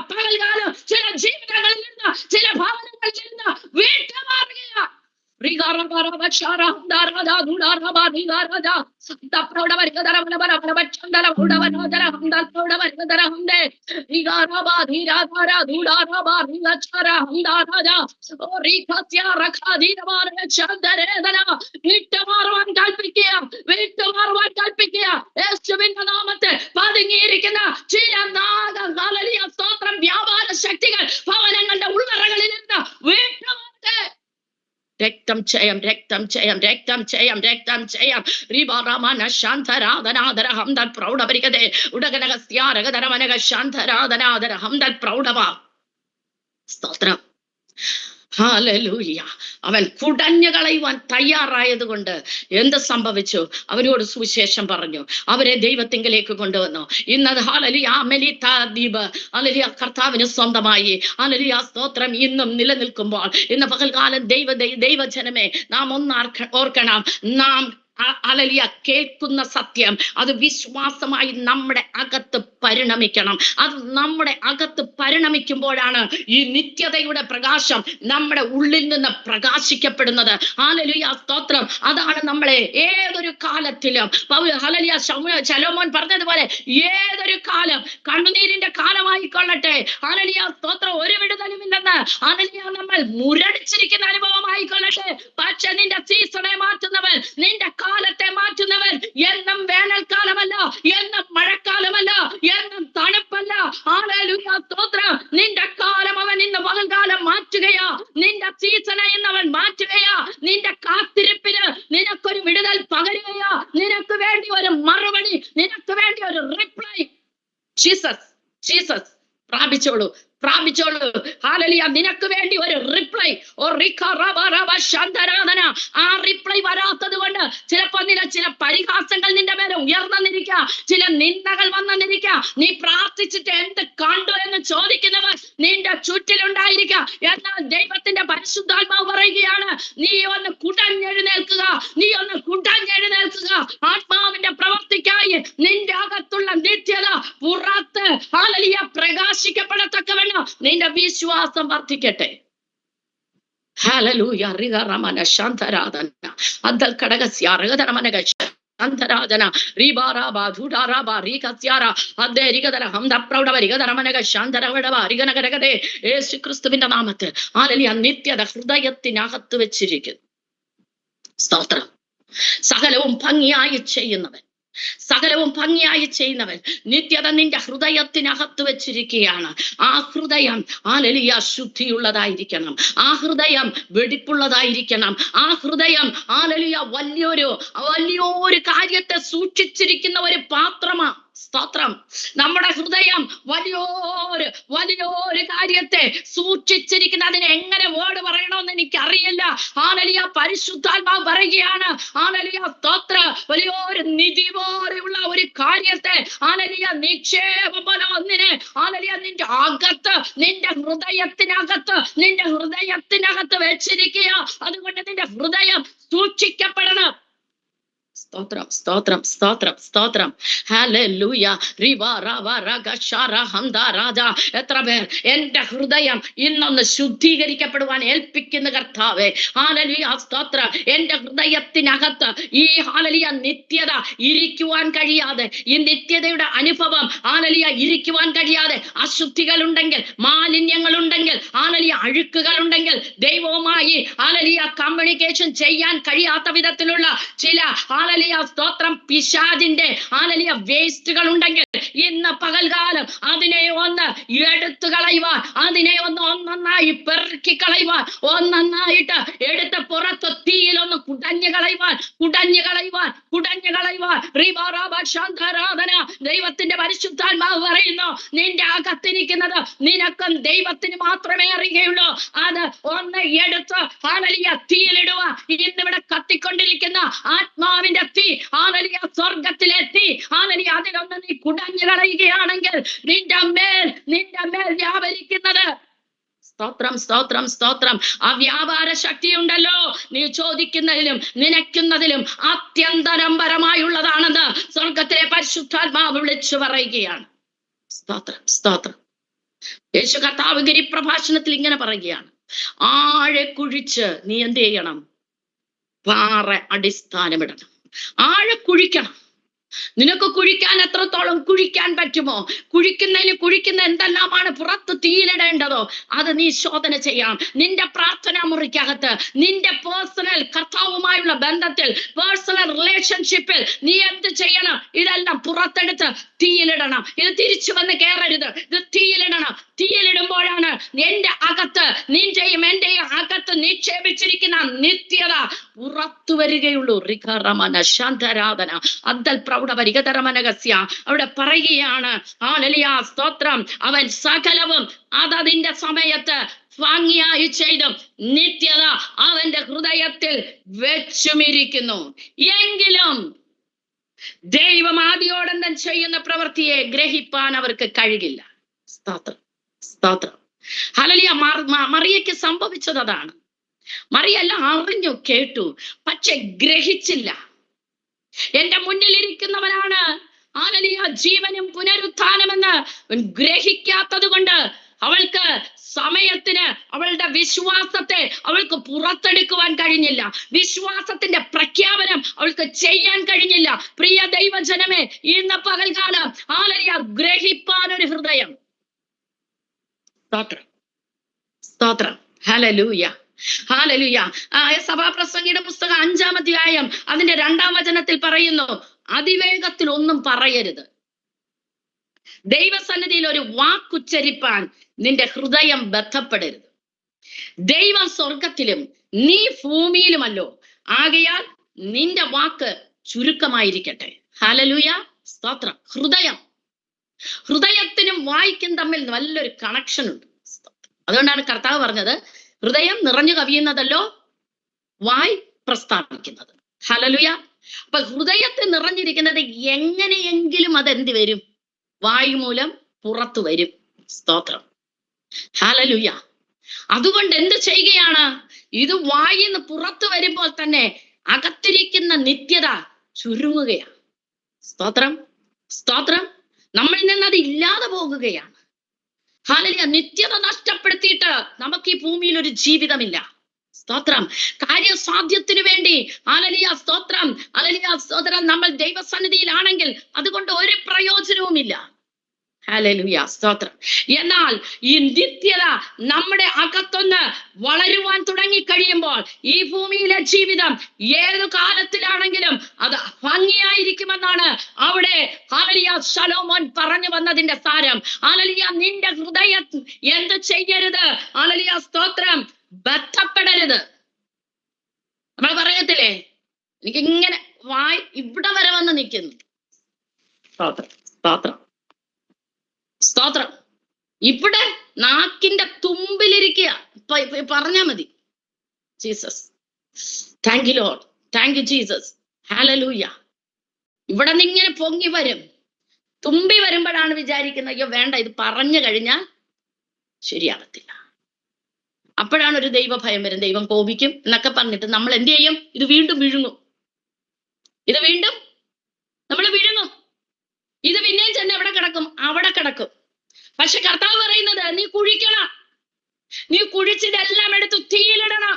പകൽകാലം ചില ജീവിതങ്ങളിൽ നിന്ന്, ചില ഭവനങ്ങളിൽ നിന്ന് വീട്ടുമാറുകയാണ്. വീട്ടുമാറുവാൻ കൽപ്പിക്കുക, വീട്ടുമാറുവാൻ കൽപ്പിക്കുക. യേശുവിന്റെ നാമത്തിൽ പതുങ്ങിയിരിക്കുന്ന ചില സ്തോത്രം വ്യാപാര ശക്തികൾ ഭവനങ്ങളുടെ ഉള്ളറകളിൽ നിന്ന് വീട്ടുമാറട്ടെ. രക്തം ചെയ്യാം, രക്തം ചെയ്യാം, രക്തം ചെയ്യാം, രക്തം ചെയ്യാം. റിബാറാമന ശാന്തരാധനാദര ഹംദൽ പ്രൗഢപരികതേ ഉടകനകസ്യാരകധരമനക ശാന്തരാധനാദര ഹംദൽ പ്രൗഢവ. സ്തോത്രം. ഹല്ലേലൂയ. അവൻ കുടഞ്ഞു കളയുവാൻ തയ്യാറായത് കൊണ്ട് എന്ത് സംഭവിച്ചു? അവരോട് സുവിശേഷം പറഞ്ഞു, അവരെ ദൈവത്തിങ്കിലേക്ക് കൊണ്ടുവന്നു. ഇന്നത് ഹല്ലേലൂയ മെലിത ദീപ് ഹല്ലേലൂയ കർത്താവിന് സ്വന്തമായി. ഹല്ലേലൂയ സ്തോത്രം. ഇന്നും നിലനിൽക്കുമ്പോൾ ഇന്ന് പകൽകാലം ദൈവജനമേ, നാം ഒന്ന് ഓർക്കണം, നാം ഹല്ലേലൂയ കേൾക്കുന്ന സത്യം അത് വിശ്വാസമായി നമ്മുടെ അകത്ത് പരിണമിക്കണം. അത് നമ്മുടെ അകത്ത് പരിണമിക്കുമ്പോഴാണ് ഈ നിത്യതയുടെ പ്രകാശം നമ്മുടെ ഉള്ളിൽ നിന്ന് പ്രകാശിക്കപ്പെടുന്നത്. ഹല്ലേലൂയ സ്തോത്രം. അതാണ് നമ്മളെ ഏതൊരു കാലത്തിലും ഹല്ലേലൂയ ശലോമോൻ പറഞ്ഞതുപോലെ ഏതൊരു കാലം കണ്ണുനീരിന്റെ കാലമായിക്കൊള്ളട്ടെ, ഹല്ലേലൂയ സ്തോത്രം, ഒരു വിടുതലുമില്ലെന്ന് ഹല്ലേലൂയ നമ്മൾ മുരടിച്ചിരിക്കുന്ന അനുഭവമായിക്കൊള്ളട്ടെ, പക്ഷെ നിന്റെ സീസണെ മാറ്റുന്നവൻ, നിന്റെ കാലത്തെ മാറ്റുന്നവൻ എന്നും വേനൽക്കാലമല്ല, എന്നും മഴക്കാലമല്ല, എന്നും തണുപ്പല്ല. ഹല്ലേലൂയ സ്തോത്രം. നിന്റെ കാലം അവൻ ഇന്ന് പകൽക്കാലം മാറ്റുകയാ, നിന്റെ സീസണെ ഇന്ന് അവൻ മാറ്റുകയാ, നിന്റെ കാത്തിരിപ്പിന് നിനക്കൊരു വിടുതൽ പകരുകയാ, നിനക്ക് വേണ്ടി ഒരു മറുപടി, നിനക്ക് വേണ്ടി ഒരു റിപ്ലൈ. ജീസസ്, ജീസസ്, പ്രാപിച്ചോളൂ, പ്രാപിച്ചോളൂ. ഹല്ലേലൂയ. നിനക്ക് വേണ്ടി ഒരു റിപ്ലൈ. ആ റിപ്ലൈ വരാത്തത് കൊണ്ട് ചിലപ്പോ ചില പരിഹാസങ്ങൾ നിന്റെ മേലെ ഉയർന്നിരിക്കുക, ചില നിന്ദകൾ വന്നിരിക്കുക. നീ പ്രാർത്ഥിച്ചിട്ട് എന്ത് കണ്ടു എന്ന് ചോദിക്കുന്നവർ നിന്റെ ചുറ്റിലുണ്ടായിരിക്കുക. എന്നാൽ ദൈവത്തിന്റെ പരിശുദ്ധാത്മാവ് പറയുകയാണ്, നീ ഒന്ന് കുടഞ്ഞെഴുന്നേൽക്കുക, നീ ഒന്ന് കുടഞ്ഞെഴുന്നേൽക്കുക. ആത്മാവിന്റെ പ്രവർത്തിക്കായി നിന്റെ അകത്തുള്ള നിത്യത പുറത്ത് ഹല്ലേലൂയ പ്രകാശിക്കപ്പെടത്തക്കവണ്ണം നിന്റെ വിശ്വാസം വർദ്ധിക്കട്ടെ. ഹല്ലേലൂയ. റിഗറമന ശാന്തരാധന അന്തൽ കടകസ്യാരകധരമനക ശാന്തരാധന റിബാറാബ ധുഡാറാബ റികസ്യാര അദ്ദേ റിഗധര ഹംദ പ്രൗഢവ റിഗധരമനക ശാന്തരവടവ റിഗനഗരഗദേ. യേശു ക്രിസ്തുവിന്റെ നാമത്തിൽ ഹല്ലേലൂയ നിത്യത ഹൃദയത്തിനകത്ത് വെച്ചിരിക്കുന്നു. സ്തോത്രം. സകലവും ഭംഗിയായി ചെയ്യുന്നവൻ, സകലവും ഭംഗിയായി ചെയ്യുന്നവൻ നിത്യത നിന്റെ ഹൃദയത്തിനകത്ത് വെച്ചിരിക്കുകയാണ്. ആ ഹൃദയം ഹല്ലേലൂയ ശുദ്ധിയുള്ളതായിരിക്കണം, ആ ഹൃദയം വെടിപ്പുള്ളതായിരിക്കണം, ആ ഹൃദയം ഹല്ലേലൂയ വലിയൊരു കാര്യത്തെ സൂക്ഷിച്ചിരിക്കുന്ന ഒരു പാത്രമാണ്. സ്തോത്രം. നമ്മുടെ ഹൃദയം വലിയൊരു കാര്യത്തെ സൂക്ഷിച്ചിരിക്കുന്ന, അതിനെ എങ്ങനെ വേർഡ് പറയണമെന്ന് എനിക്കറിയില്ല. ഹല്ലേലൂയ പരിശുദ്ധാത്മാവ് പറയുകയാണ്, ഹല്ലേലൂയ സ്തോത്രം, വലിയൊരു നിധി പോലെയുള്ള ഒരു കാര്യത്തെ ഹല്ലേലൂയ നിക്ഷേപം പോലെ ഒന്നിനെ ഹല്ലേലൂയ നിന്റെ അകത്ത്, നിന്റെ ഹൃദയത്തിനകത്ത് വെച്ചിരിക്കുക. അതുകൊണ്ട് നിന്റെ ഹൃദയം സൂക്ഷിക്കപ്പെടണം. സ്തോത്രം, സ്തോത്രം, സ്തോത്രം, സ്തോത്രം. ഹല്ലേലൂയ. എത്ര പേർ എന്റെ ഹൃദയം ഇന്നൊന്ന് ശുദ്ധീകരിക്കപ്പെടുവാൻ ഏൽപ്പിക്കുന്ന കർത്താവേ. ഹല്ലേലൂയ സ്തോത്രം. എന്റെ ഹൃദയത്തിനകത്ത് ഈ ഹല്ലേലൂയ നിത്യത ഇരിക്കുവാൻ കഴിയാതെ, ഈ നിത്യതയുടെ അനുഭവം ഹല്ലേലൂയ ഇരിക്കുവാൻ കഴിയാതെ അശുദ്ധികൾ ഉണ്ടെങ്കിൽ, മാലിന്യങ്ങൾ ഉണ്ടെങ്കിൽ, ഹല്ലേലൂയ അഴുക്കുകൾ ഉണ്ടെങ്കിൽ, ദൈവവുമായി ഹല്ലേലൂയ കമ്മ്യൂണിക്കേഷൻ ചെയ്യാൻ കഴിയാത്ത വിധത്തിലുള്ള ചില ഹല്ലേലൂയ സ്തോത്രം പിശാചിന്റെ ഹല്ലേലൂയ വേസ്റ്റുകൾ ഉണ്ടെങ്കിൽ ഇന്ന് പകൽകാലം അതിനെ ഒന്ന് എടുത്തു കളയുവാൻ, അതിനെ ഒന്നൊന്നായി പെറുക്കി കളയുവാൻ, ഒന്നൊന്നായിട്ട് എടുത്ത് പുറത്ത് തീയിൽ ഒന്ന് കുടഞ്ഞു കളയുവാൻ. ശാന്തരാധന. ദൈവത്തിന്റെ പരിശുദ്ധാത്മാവ് പറയുന്നു, നിന്റെ അകത്തിരിക്കുന്നത് നിനക്കും ദൈവത്തിന് മാത്രമേ അറിയുകയുള്ളൂ. അത് ഒന്ന് എടുത്ത് ഹല്ലേലൂയ തീയിലിടുക. ഇന്നിവിടെ കത്തിക്കൊണ്ടിരിക്കുന്ന ആത്മാവിന്റെ തീ ഹല്ലേലൂയ സ്വർഗത്തിലെ തീ ഹല്ലേലൂയ അതിലൊന്ന് നീ കുടഞ്ഞു കളയുകയാണെങ്കിൽ നിന്റെ മേൽ വ്യാപരിക്കുന്നത്. സ്തോത്രം, സ്തോത്രം, സ്തോത്രം. ആ വ്യാപാര ശക്തി ഉണ്ടല്ലോ, നീ ചോദിക്കുന്നതിലും നിനക്കുന്നതിലും അത്യന്തരംബരമായുള്ളതാണെന്ന് സ്വർഗത്തിലെ പരിശുദ്ധാത്മാവ് വിളിച്ചു പറയുകയാണ്. സ്തോത്രം, സ്തോത്രം. യേശു കർത്താവ് ഗിരിപ്രഭാഷണത്തിൽ ഇങ്ങനെ പറയുകയാണ്, ആഴെ കുഴിച്ച് നീ എന്ത് ചെയ്യണം? പാറ അടിസ്ഥാനമിടണം. ആഴെ കുഴിക്കണം. നിനക്ക് കുഴിക്കാൻ എത്രത്തോളം കുഴിക്കാൻ പറ്റുമോ, കുഴിക്കുന്ന എന്തെല്ലാമാണ് പുറത്ത് തീയിലിടേണ്ടതോ അത് നീ ശോധന ചെയ്യണം. നിന്റെ പ്രാർത്ഥനാ മുറിക്കകത്ത്, നിന്റെ പേഴ്സണൽ കർത്താവുമായുള്ള ബന്ധത്തിൽ, പേഴ്സണൽ റിലേഷൻഷിപ്പിൽ നീ എന്ത് ചെയ്യണം? ഇതെല്ലാം പുറത്തെടുത്ത് തീയിലിടണം. ഇത് തിരിച്ചു വന്ന് കയറരുത്, ഇത് തീയിലിടണം. തീയിലിടുമ്പോഴാണ് എന്റെ അകത്ത്, നിന്റെയും എന്റെയും അകത്ത് നിക്ഷേപിച്ചിരിക്കുന്ന നിത്യത പുറത്തു വരികയുള്ളൂ. റിഖറമന ശാന്തരാധന അദ്ദൽ പ്രൗഢപരികതരമനകസ്യ. അവിടെ പറയുകയാണ്, ഹല്ലേലൂയ, സ്തോത്രം, അവൻ സകലവും അതതിന്റെ സമയത്ത് ഭംഗിയായി ചെയ്തും നിത്യത അവന്റെ ഹൃദയത്തിൽ വെച്ചുമിരിക്കുന്നു. എങ്കിലും ദൈവം ആദിയോടന്തം ചെയ്യുന്ന പ്രവൃത്തിയെ ഗ്രഹിപ്പാൻ അവർക്ക് കഴിയില്ല. സ്തോത്രം, സ്തോത്രം, ഹല്ലേലൂയ. മറിയയ്ക്ക് സംഭവിച്ചത് അതാണ്. മറിയെല്ലാം അറിഞ്ഞു കേട്ടു, പക്ഷെ ഗ്രഹിച്ചില്ല. എന്റെ മുന്നിലിരിക്കുന്നവനാണ് ഹല്ലേലൂയ ജീവനും പുനരുത്ഥാനമെന്ന് ഗ്രഹിക്കാത്തത് കൊണ്ട് അവൾക്ക് സമയത്തിന് അവളുടെ വിശ്വാസത്തെ അവൾക്ക് പുറത്തെടുക്കുവാൻ കഴിഞ്ഞില്ല. വിശ്വാസത്തിന്റെ പ്രഖ്യാപനം അവൾക്ക് ചെയ്യാൻ കഴിഞ്ഞില്ല. പ്രിയ ദൈവജനമേ, ഇന്ന് പകൽക്കാലം ഹല്ലേലൂയ ഗ്രഹിപ്പാൻ ഒരു ഹൃദയം. സ്തോത്രം, സ്തോത്രം, ഹല്ലേലൂയ, ഹല്ലേലൂയ. സഭാപ്രസംഗിയുടെ പുസ്തകം 5-ാം അധ്യായം അതിന്റെ 2-ാം വചനത്തിൽ പറയുന്നു, അതിവേഗത്തിൽ ഒന്നും പറയരുത്. ദൈവസന്നിധിയിൽ ഒരു വാക്കുച്ചരിപ്പാൻ നിന്റെ ഹൃദയം ബന്ധപ്പെടരുത്. ദൈവം സ്വർഗത്തിലും നീ ഭൂമിയിലുമല്ലോ, ആകയാൽ നിന്റെ വാക്ക് ചുരുക്കമായിരിക്കട്ടെ. ഹല്ലേലൂയ, സ്തോത്രം. ഹൃദയത്തിനും വായിക്കും തമ്മിൽ നല്ലൊരു കണക്ഷൻ ഉണ്ട്. അതുകൊണ്ടാണ് കർത്താവ് പറഞ്ഞത്, ഹൃദയം നിറഞ്ഞു കവിയുന്നതല്ലോ വായ് പ്രസ്താവിക്കുന്നത്. ഹല്ലേലൂയ. അപ്പൊ ഹൃദയത്തിൽ നിറഞ്ഞിരിക്കുന്നത് എങ്ങനെയെങ്കിലും അതെന്ത് വരും? വായു മൂലം പുറത്തു വരും. സ്തോത്രം, ഹല്ലേലൂയ. അതുകൊണ്ട് എന്ത് ചെയ്യുകയാണ്? ഇത് വായിന്ന് പുറത്തു വരുമ്പോൾ തന്നെ അകത്തിരിക്കുന്ന നിത്യത ചുരുങ്ങുകയാണ്. സ്തോത്രം, സ്തോത്രം. നമ്മളിൽ നിന്ന് അത് ഇല്ലാതെ പോകുകയാണ്. ഹല്ലേലൂയ. നിത്യത നഷ്ടപ്പെടുത്തിയിട്ട് നമുക്ക് ഈ ഭൂമിയിൽ ഒരു ജീവിതമില്ല. സ്തോത്രം. കാര്യസാധ്യത്തിന് വേണ്ടി ഹല്ലേലൂയ, സ്തോത്രം, ഹല്ലേലൂയ, സ്തോത്രം, നമ്മൾ ദൈവസന്നിധിയിലാണെങ്കിൽ അതുകൊണ്ട് ഒരു പ്രയോജനവുമില്ല. ഹല്ലേലൂയ, സ്തോത്രം. എന്നാൽ ഈ നിത്യത നമ്മുടെ അകത്തൊന്ന് വളരുവാൻ തുടങ്ങി കഴിയുമ്പോൾ ഈ ഭൂമിയിലെ ജീവിതം ഏതു കാലത്തിലാണെങ്കിലും അത് ഭംഗിയായിരിക്കുമെന്നാണ് അവിടെ ഹല്ലേലൂയ ശലോമോൻ പറഞ്ഞു വന്നതിന്റെ സാരം. ഹല്ലേലൂയ, നിന്റെ ഹൃദയം എന്ത് ചെയ്യരുത്? ഹല്ലേലൂയ, സ്തോത്രം, ബന്ധപ്പെടരുത്. നമ്മൾ പറയത്തില്ലേ, എനിക്ക് ഇങ്ങനെ വായ് ഇവിടെ വരെ വന്ന് നിൽക്കുന്നു. സ്തോത്രം, സ്തോത്രം, സ്തോത്രം. ഇവിടെ നാക്കിന്റെ തുമ്പിലിരിക്കുക, പറഞ്ഞാ മതി. Jesus, thank you Lord, thank you Jesus, hallelujah. ഇവിടെ നിന്ന് ഇങ്ങനെ പൊങ്ങി വരും. തുമ്പി വരുമ്പോഴാണ് വിചാരിക്കുന്നത്, അയ്യോ വേണ്ട, ഇത് പറഞ്ഞു കഴിഞ്ഞാൽ ശരിയാകത്തില്ല. അപ്പോഴാണ് ഒരു ദൈവഭയം വരും, ദൈവം കോപിക്കും എന്നൊക്കെ പറഞ്ഞിട്ട് നമ്മൾ എന്ത് ചെയ്യും? ഇത് വീണ്ടും വിഴുങ്ങും. ഇത് വീണ്ടും നമ്മൾ വിഴുങ്ങും. ഇത് പിന്നെയും ചെന്ന് എവിടെ കിടക്കും? അവിടെ കിടക്കും. പക്ഷെ കർത്താവ് പറയുന്നത്, നീ കുഴിക്കണം. നീ കുഴിച്ചിതെല്ലാം എടുത്ത് തീയിലിടണം.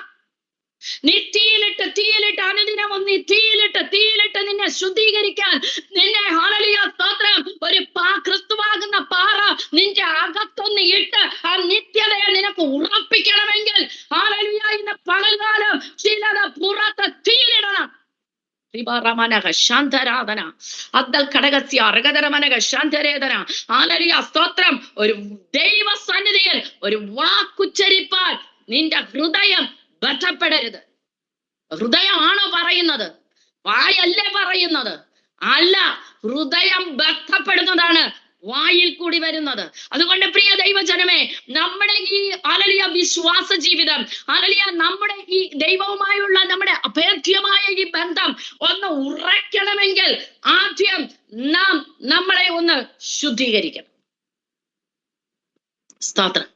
നീ തീയിലിട്ട് അനുദിനവും നീ തീയിലിട്ട് നിന്നെ ശുദ്ധീകരിക്കാൻ, നിന്നെ ഹല്ലേലൂയ, സ്തോത്രം, ഒരു ക്രിസ്തുവാകുന്ന പാറ നിന്റെ അകത്തൊന്ന് ഇട്ട് ആ നിത്യതയെ നിനക്ക് ഉറപ്പിക്കണമെങ്കിൽ ഹല്ലേലൂയ ഇന്ന് പകൽക്കാലം ചിലത് പുറത്ത് തീയിലിടണം. ശാന്തരാധന അദ്ദൽ ഘടകസ്യ അർഗതരമനക ശാന്തരേധന. ഹല്ലേലൂയ, സ്തോത്രം. ഒരു ദൈവ സന്നിധിയിൽ ഒരു വാക്കുച്ചരിപ്പാൻ നിന്റെ ഹൃദയം ബന്ധപ്പെടരുത്. ഹൃദയമാണോ പറയുന്നത്? വായല്ലേ പറയുന്നത്? അല്ല, ഹൃദയം ബന്ധപ്പെടുന്നതാണ് വായിൽ കൂടി വരുന്നത്. അതുകൊണ്ട് പ്രിയ ദൈവജനമേ, നമ്മുടെ ഈ ഹല്ലേലൂയ വിശ്വാസ ജീവിതം, ഹല്ലേലൂയ നമ്മുടെ ഈ ദൈവവുമായുള്ള നമ്മുടെ അഭേദ്യമായ ഈ ബന്ധം ഒന്ന് ഉറയ്ക്കണമെങ്കിൽ ആദ്യം നാം നമ്മളെ ഒന്ന് ശുദ്ധീകരിക്കണം. സ്തോത്രം.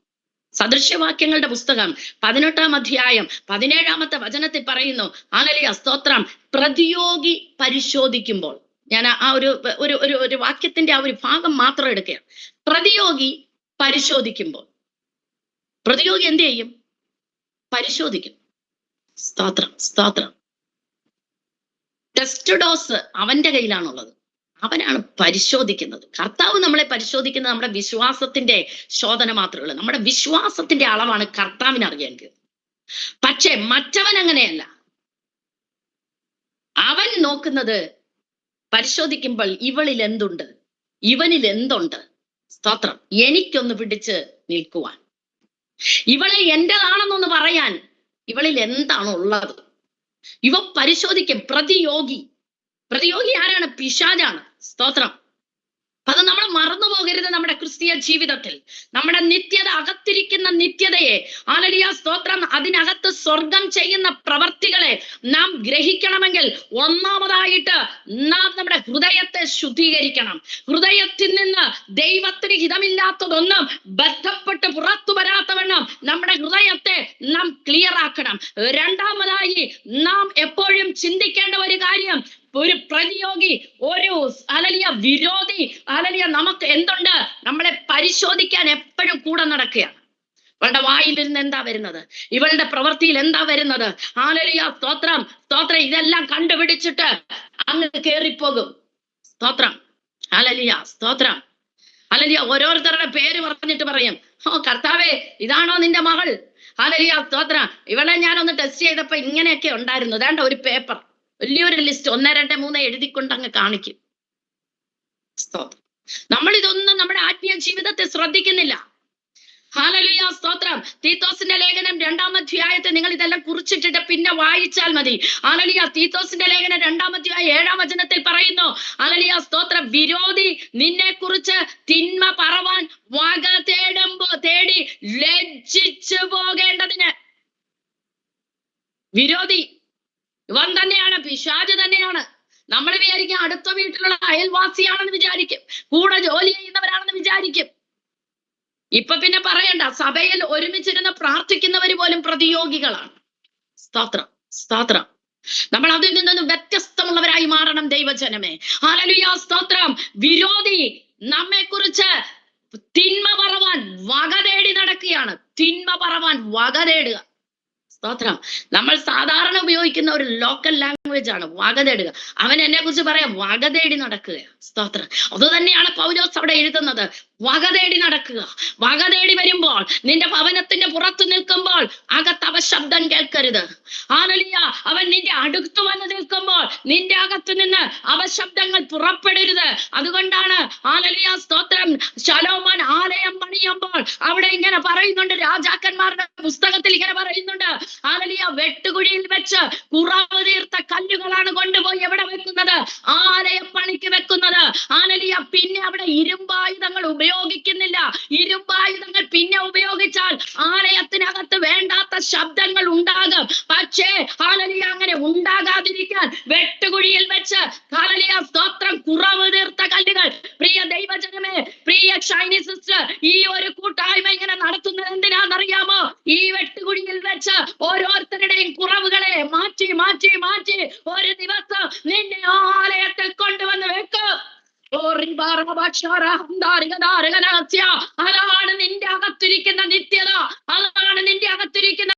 സദൃശ്യവാക്യങ്ങളുടെ പുസ്തകം 18-ാം അധ്യായം 17-ാമത്തെ വചനത്തിൽ പറയുന്നു, ഹല്ലേലൂയ, സ്തോത്രം, പ്രതിയോഗി പരിശോധിക്കുമ്പോൾ. ഞാൻ ആ ഒരു വാക്യത്തിന്റെ ആ ഒരു ഭാഗം മാത്രം എടുക്കുകയാണ്. പ്രതിയോഗി പരിശോധിക്കുമ്പോൾ പ്രതിയോഗി എന്ത് ചെയ്യും? പരിശോധിക്കും. സ്തോത്രം, സ്തോത്രം. ടെസ്റ്റ് ഡോസ് അവന്റെ കയ്യിലാണുള്ളത്. അവനാണ് പരിശോധിക്കുന്നത്. കർത്താവ് നമ്മളെ പരിശോധിക്കുന്നത് നമ്മുടെ വിശ്വാസത്തിന്റെ ശോധന മാത്രമേ ഉള്ളൂ. നമ്മുടെ വിശ്വാസത്തിന്റെ അളവാണ് കർത്താവിന് അറിയേണ്ടത്. പക്ഷെ മറ്റവൻ അങ്ങനെയല്ല. അവൻ നോക്കുന്നത് പരിശോധിക്കുമ്പോൾ ഇവളിൽ എന്തുണ്ട്, ഇവനിൽ എന്തുണ്ട്. സ്തോത്രം. എനിക്കൊന്ന് പിടിച്ച് നിൽക്കുവാൻ, ഇവളെ എന്റേതാണെന്നൊന്ന് പറയാൻ ഇവളിൽ എന്താണുള്ളത്. ഇവ പരിശോധിക്കും. പ്രതിയോഗി ആരാണ്? പിശാചാണ്. സ്തോത്രം. അത് നമ്മൾ മറന്നു പോകരുത്. നമ്മുടെ ക്രിസ്തീയ ജീവിതത്തിൽ നമ്മുടെ നിത്യത, അകത്തിരിക്കുന്ന നിത്യതയെ, ഹല്ലേലൂയ, സ്തോത്രം, അതിനകത്ത് സ്വർഗം ചെയ്യുന്ന പ്രവർത്തികളെ നാം ഗ്രഹിക്കണമെങ്കിൽ ഒന്നാമതായിട്ട് നാം നമ്മുടെ ഹൃദയത്തെ ശുദ്ധീകരിക്കണം. ഹൃദയത്തിൽ നിന്ന് ദൈവത്തിന് ഹിതമില്ലാത്തതൊന്നും ബന്ധപ്പെട്ട് പുറത്തു വരാത്തവണ്ണം നമ്മുടെ ഹൃദയത്തെ നാം ക്ലിയർ ആക്കണം. രണ്ടാമതായി നാം എപ്പോഴും ചിന്തിക്കേണ്ട ഒരു കാര്യം, ഒരു പ്രതിയോഗി, ഒരു ഹല്ലേലൂയ വിരോധി, ഹല്ലേലൂയ നമുക്ക് എന്തുണ്ട്? നമ്മളെ പരിശോധിക്കാൻ എപ്പോഴും കൂടെ നടക്കുകയാണ്. ഇവളുടെ വായിൽ നിന്ന് എന്താ വരുന്നത്, ഇവളുടെ പ്രവൃത്തിയിൽ എന്താ വരുന്നത്, ഹല്ലേലൂയ, സ്തോത്രം, സ്തോത്രം. ഇതെല്ലാം കണ്ടുപിടിച്ചിട്ട് അങ്ങ് കേറിപ്പോകും. സ്തോത്രം, ഹല്ലേലൂയ, സ്തോത്രം, ഹല്ലേലൂയ. ഓരോരുത്തരുടെ പേര് പറഞ്ഞിട്ട് പറയും, ഓ കർത്താവേ, ഇതാണോ നിന്റെ മകൾ? ഹല്ലേലൂയ, സ്തോത്രം. ഇവളെ ഞാനൊന്ന് ടെസ്റ്റ് ചെയ്തപ്പോ ഇങ്ങനെയൊക്കെ ഉണ്ടായിരുന്നു. വേണ്ട ഒരു പേപ്പർ, വലിയൊരു ലിസ്റ്റ് 1, 2, 3 എഴുതിക്കൊണ്ട് അങ്ങ് കാണിക്കും. സ്തോത്രം. നമ്മൾ ഇതൊന്നും നമ്മുടെ ആത്മീയ ജീവിതത്തെ ശ്രദ്ധിക്കുന്നില്ല. ഹല്ലേലൂയ, സ്തോത്രം. തീത്തോസിന്റെ ലേഖനം 2-ാം അധ്യായത്തെ നിങ്ങൾ ഇതെല്ലാം കുറിച്ചിട്ടിട്ട് പിന്നെ വായിച്ചാൽ മതി. ഹല്ലേലൂയ. തീത്തോസിന്റെ ലേഖനം 2-ാം അധ്യായം 7-ാം വചനത്തിൽ പറയുന്നു, ഹല്ലേലൂയ, സ്തോത്രം, വിരോധി നിന്നെ കുറിച്ച് തിന്മ പറവാൻ വക തേടി ലജ്ജിച്ചു പോകേണ്ടതിന്. വിരോധി ഇവൻ തന്നെയാണ്, പിശാച് തന്നെയാണ്. നമ്മൾ വിചാരിക്കും അടുത്ത വീട്ടിലുള്ള അയൽവാസിയാണെന്ന് വിചാരിക്കും, കൂടെ ജോലി ചെയ്യുന്നവരാണെന്ന് വിചാരിക്കും. ഇപ്പൊ പിന്നെ പറയണ്ട, സഭയിൽ ഒരുമിച്ചിരുന്ന് പ്രാർത്ഥിക്കുന്നവർ പോലും പ്രതിയോഗികളാണ്. സ്തോത്രം, സ്തോത്രം. നമ്മൾ അതിൽ നിന്ന് വ്യത്യസ്തമുള്ളവരായി മാറണം ദൈവജനമേ. ഹല്ലേലൂയ, സ്തോത്രം. വിരോധി നമ്മെ കുറിച്ച് തിന്മ പറവാൻ വക തേടി നടക്കുകയാണ്. തിന്മ പറവാൻ വക തേടുക. സ്തോത്രം. നമ്മൾ സാധാരണ ഉപയോഗിക്കുന്ന ഒരു ലോക്കൽ ലാംഗ്വേജ് ആണ് വക തേടുക. അവൻ എന്നെ കുറിച്ച് പറയാം, വക തേടി നടക്കുക. സ്തോത്രം. അത് തന്നെയാണ് പൗലോസ് അവിടെ എഴുതുന്നത്, വക തേടി നടക്കുക. വക തേടി വരുമ്പോൾ, നിന്റെ ഭവനത്തിന്റെ പുറത്ത് നിൽക്കുമ്പോൾ അകത്ത് അപശബ്ദം കേൾക്കരുത്. ഹല്ലേലൂയ. അവൻ നിന്റെ അടുത്ത് വന്ന് നിൽക്കുമ്പോൾ നിന്റെ അകത്ത് നിന്ന് അപശബ്ദങ്ങൾ പുറപ്പെടരുത്. അതുകൊണ്ടാണ് ഹല്ലേലൂയ, സ്തോത്രം, ശലോമോൻ ആലയം പണിയുമ്പോൾ അവിടെ ഇങ്ങനെ പറയുന്നുണ്ട്, രാജാക്കന്മാരുടെ പുസ്തകത്തിൽ ഇങ്ങനെ പറയുന്നുണ്ട്, ഹല്ലേലൂയ, വെട്ടുകുഴിയിൽ വെച്ച് കുറവ് തീർത്ത കല്ലുകളാണ് കൊണ്ടുപോയി എവിടെ വെക്കുന്നത്? ആലയം പണിക്ക് വെക്കുന്നത്. ഹല്ലേലൂയ. പിന്നെ അവിടെ ഇരുമ്പായുധങ്ങൾ ഉപയോഗിക്കുന്നില്ല. ഇരുമ്പായുധങ്ങൾ പിന്നെ ഉപയോഗിച്ചാൽ ആലയത്തിനകത്ത് വേണ്ടാത്ത ശബ്ദങ്ങൾ ഉണ്ടാകും. പക്ഷേ ഹല്ലേലൂയ, അങ്ങനെ ഉണ്ടാകാതിരിക്കാൻ വെട്ടുകുഴിയിൽ വെച്ച്, ഹല്ലേലൂയ, സ്തോത്രം, കുറവ് തീർത്ത കല്ലുകൾ. പ്രിയ ദൈവജനമേ, പ്രിയ ഷൈനി സിസ്റ്റർ, ഈ ഒരു കൂട്ടായ്മ ഇങ്ങനെ നടത്തുന്നത് എന്തിനാണെന്നറിയാമോ? ഈ വെട്ടുകുഴിയിൽ വെച്ച് ഓരോരുത്തരുടെയും കുറവുകളെ മാറ്റി മാറ്റി മാറ്റി ഒരു ദിവസം നിന്നെ ആലയത്തിൽ കൊണ്ടുവന്ന് വെക്കും. അതാണ് നിന്റെ അകത്തിരിക്കുന്ന നിത്യത. അതാണ് നിന്റെ അകത്തിരിക്കുന്ന